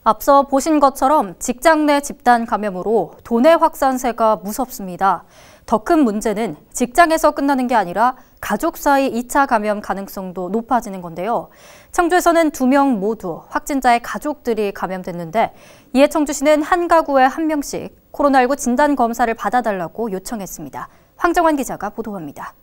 앞서 보신 것처럼 직장 내 집단 감염으로 도내 확산세가 무섭습니다. 더 큰 문제는 직장에서 끝나는 게 아니라 가족 사이 2차 감염 가능성도 높아지는 건데요. 청주에서는 2명 모두 확진자의 가족들이 감염됐는데 이에 청주시는 한 가구에 1명씩 코로나19 진단 검사를 받아달라고 요청했습니다. 황정환 기자가 보도합니다.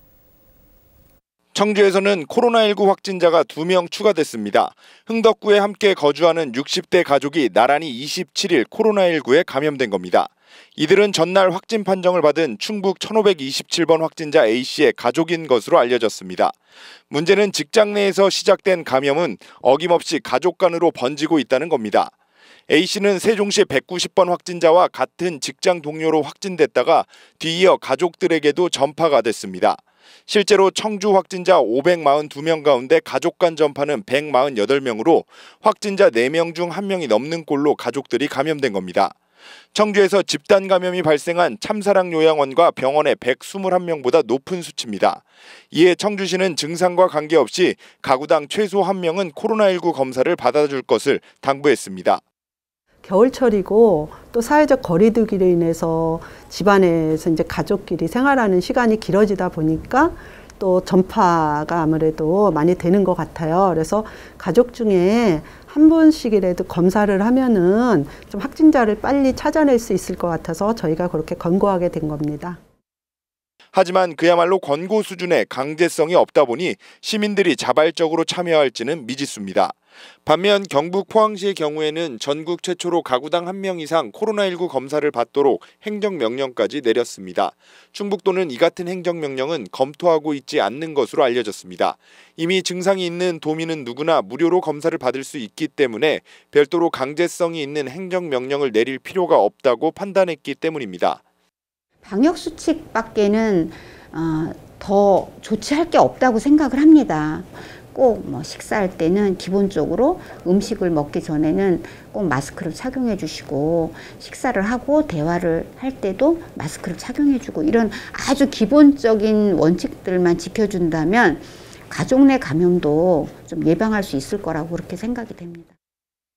청주에서는 코로나19 확진자가 2명 추가됐습니다. 흥덕구에 함께 거주하는 60대 가족이 나란히 27일 코로나19에 감염된 겁니다. 이들은 전날 확진 판정을 받은 충북 1527번 확진자 A씨의 가족인 것으로 알려졌습니다. 문제는 직장 내에서 시작된 감염은 어김없이 가족 간으로 번지고 있다는 겁니다. A씨는 세종시 190번 확진자와 같은 직장 동료로 확진됐다가 뒤이어 가족들에게도 전파가 됐습니다. 실제로 청주 확진자 542명 가운데 가족 간 전파는 148명으로 확진자 4명 중 1명이 넘는 꼴로 가족들이 감염된 겁니다. 청주에서 집단 감염이 발생한 참사랑 요양원과 병원의 121명보다 높은 수치입니다. 이에 청주시는 증상과 관계없이 가구당 최소 1명은 코로나19 검사를 받아줄 것을 당부했습니다. 겨울철이고 또 사회적 거리두기로 인해서 집안에서 이제 가족끼리 생활하는 시간이 길어지다 보니까 또 전파가 아무래도 많이 되는 것 같아요. 그래서 가족 중에 한 분씩이라도 검사를 하면은 좀 확진자를 빨리 찾아낼 수 있을 것 같아서 저희가 그렇게 권고하게 된 겁니다. 하지만 그야말로 권고 수준의 강제성이 없다 보니 시민들이 자발적으로 참여할지는 미지수입니다. 반면 경북 포항시의 경우에는 전국 최초로 가구당 1명 이상 코로나19 검사를 받도록 행정명령까지 내렸습니다. 충북도는 이 같은 행정명령은 검토하고 있지 않는 것으로 알려졌습니다. 이미 증상이 있는 도민은 누구나 무료로 검사를 받을 수 있기 때문에 별도로 강제성이 있는 행정명령을 내릴 필요가 없다고 판단했기 때문입니다. 방역수칙밖에는 더 조치할 게 없다고 생각을 합니다. 꼭 식사할 때는 기본적으로 음식을 먹기 전에는 꼭 마스크를 착용해 주시고 식사를 하고 대화를 할 때도 마스크를 착용해 주고 이런 아주 기본적인 원칙들만 지켜준다면 가족 내 감염도 좀 예방할 수 있을 거라고 그렇게 생각이 됩니다.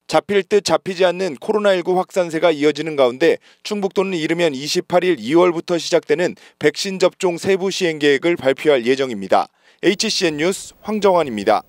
잡힐 듯 잡히지 않는 코로나19 확산세가 이어지는 가운데 충북도는 이르면 28일 2월부터 시작되는 백신 접종 세부 시행 계획을 발표할 예정입니다. HCN 뉴스 황정환입니다.